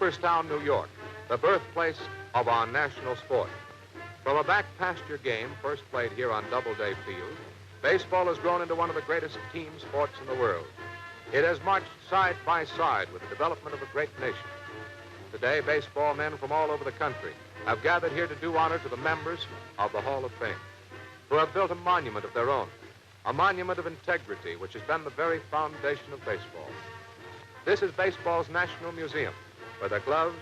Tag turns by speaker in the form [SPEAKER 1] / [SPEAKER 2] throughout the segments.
[SPEAKER 1] Cooperstown, New York, the birthplace of our national sport. From a back pasture game first played here on Doubleday Field, baseball has grown into one of the greatest team sports in the world. It has marched side by side with the development of a great nation. Today, baseball men from all over the country have gathered here to do honor to the members of the Hall of Fame, who have built a monument of their own, a monument of integrity which has been the very foundation of baseball. This is baseball's National Museum, where the gloves,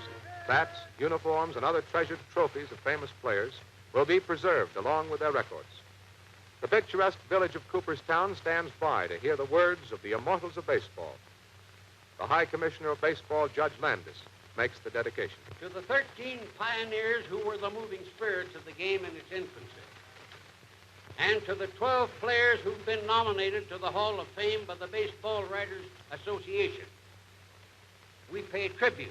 [SPEAKER 1] bats, uniforms, and other treasured trophies of famous players will be preserved along with their records. The picturesque village of Cooperstown stands by to hear the words of the immortals of baseball. The High Commissioner of Baseball, Judge Landis, makes the dedication.
[SPEAKER 2] To the 13 pioneers who were the moving spirits of the game in its infancy, and to the 12 players who've been nominated to the Hall of Fame by the Baseball Writers Association, we pay tribute,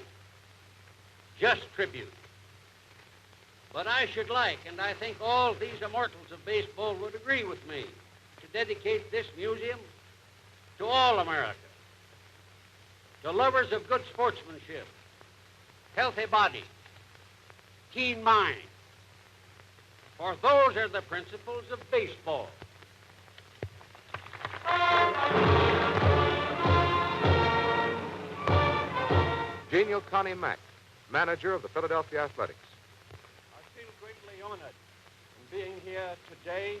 [SPEAKER 2] just tribute. But I should like, and I think all these immortals of baseball would agree with me, to dedicate this museum to all America, to lovers of good sportsmanship, healthy body, keen mind, for those are the principles of baseball.
[SPEAKER 1] Genial Connie Mack, manager of the Philadelphia Athletics.
[SPEAKER 3] I feel greatly honored in being here today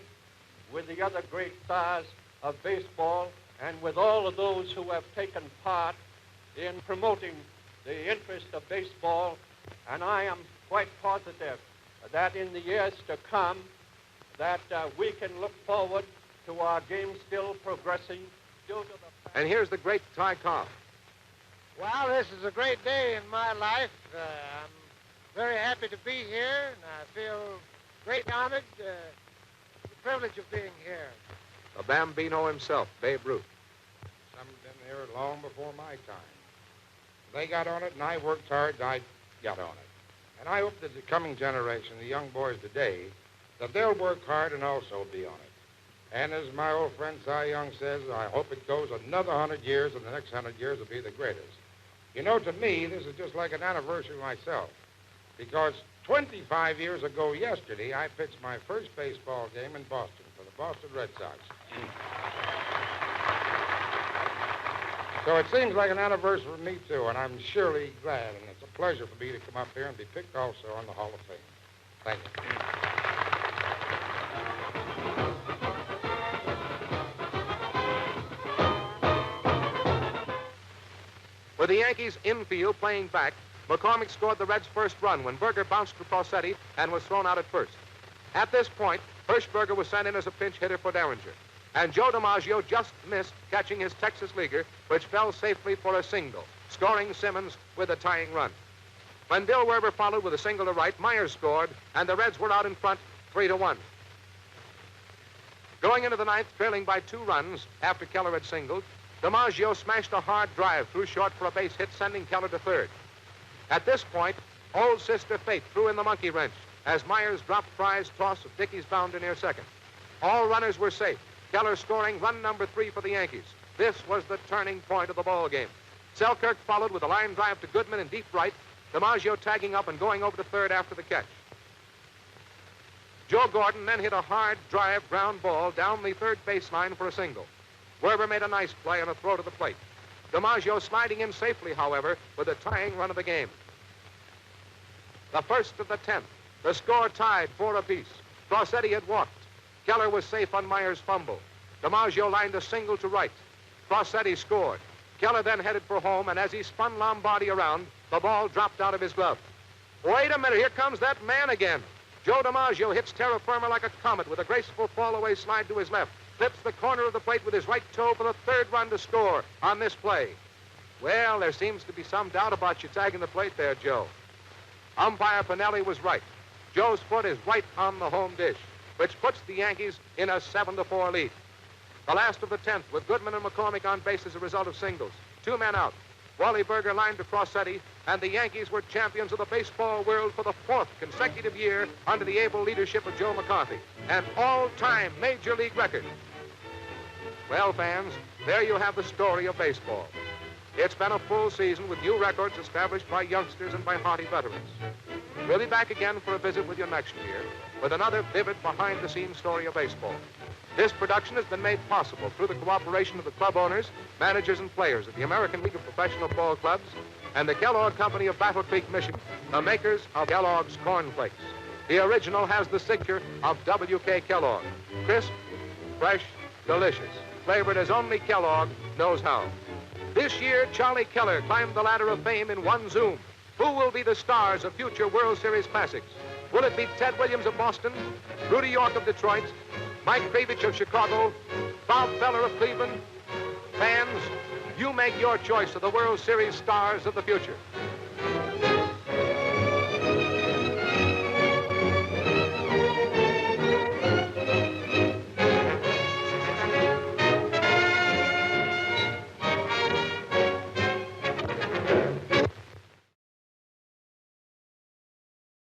[SPEAKER 3] with the other great stars of baseball and with all of those who have taken part in promoting the interest of baseball, and I am quite positive that in the years to come that we can look forward to our game still progressing due to the...
[SPEAKER 1] And here's the great Ty Cobb.
[SPEAKER 4] Well, this is a great day in my life. I'm very happy to be here, and I feel greatly honored, the privilege of being here.
[SPEAKER 1] The Bambino himself, Babe Ruth.
[SPEAKER 5] Some have been here long before my time. They got on it, and I worked hard, and I got on it. And I hope that the coming generation, the young boys today, that they'll work hard and also be on it. And as my old friend Cy Young says, I hope it goes another 100 years, and the next 100 years will be the greatest. You know, to me, this is just like an anniversary myself, because 25 years ago yesterday, I pitched my first baseball game in Boston for the Boston Red Sox. So it seems like an anniversary for me, too, and I'm surely glad, and it's a pleasure for me to come up here and be picked also on the Hall of Fame. Thank you.
[SPEAKER 1] With the Yankees infield playing back, McCormick scored the Reds' first run when Berger bounced to Rossetti and was thrown out at first. At this point, Hirschberger was sent in as a pinch hitter for Derringer, and Joe DiMaggio just missed catching his Texas leaguer, which fell safely for a single, scoring Simmons with a tying run. When Bill Werber followed with a single to right, Myers scored, and the Reds were out in front 3-1. Going into the ninth, trailing by 2 runs after Keller had singled, DiMaggio smashed a hard drive through short for a base hit, sending Keller to third. At this point, old Sister Fate threw in the monkey wrench as Myers dropped Fry's toss of Dickey's bounder near second. All runners were safe, Keller scoring run number 3 for the Yankees. This was the turning point of the ball game. Selkirk followed with a line drive to Goodman in deep right, DiMaggio tagging up and going over to third after the catch. Joe Gordon then hit a hard drive ground ball down the third baseline for a single. Werber made a nice play on a throw to the plate. DiMaggio sliding in safely, however, with a tying run of the game. The first of the 10th. The score tied 4 apiece. Rossetti had walked. Keller was safe on Myers' fumble. DiMaggio lined a single to right. Rossetti scored. Keller then headed for home, and as he spun Lombardi around, the ball dropped out of his glove. Wait a minute, here comes that man again. Joe DiMaggio hits terra firma like a comet with a graceful fall-away slide to his left. Flips the corner of the plate with his right toe for the 3rd run to score on this play. Well, there seems to be some doubt about you tagging the plate there, Joe. Umpire Pinelli was right. Joe's foot is right on the home dish, which puts the Yankees in a 7-4 lead. The last of the 10th, with Goodman and McCormick on base as a result of singles. 2 men out. Wally Berger lined to Rossetti, and the Yankees were champions of the baseball world for the 4th consecutive year under the able leadership of Joe McCarthy, an all-time major league record. Well, fans, there you have the story of baseball. It's been a full season with new records established by youngsters and by hearty veterans. We'll be back again for a visit with you next year with another vivid behind-the-scenes story of baseball. This production has been made possible through the cooperation of the club owners, managers, and players of the American League of Professional Ball Clubs and the Kellogg Company of Battle Creek, Michigan, the makers of Kellogg's Corn Flakes. The original has the signature of W.K. Kellogg. Crisp, fresh, delicious. Flavored as only Kellogg knows how. This year, Charlie Keller climbed the ladder of fame in one zoom. Who will be the stars of future World Series classics? Will it be Ted Williams of Boston, Rudy York of Detroit, Mike Kravich of Chicago, Bob Feller of Cleveland? Fans, you make your choice of the World Series stars of the future.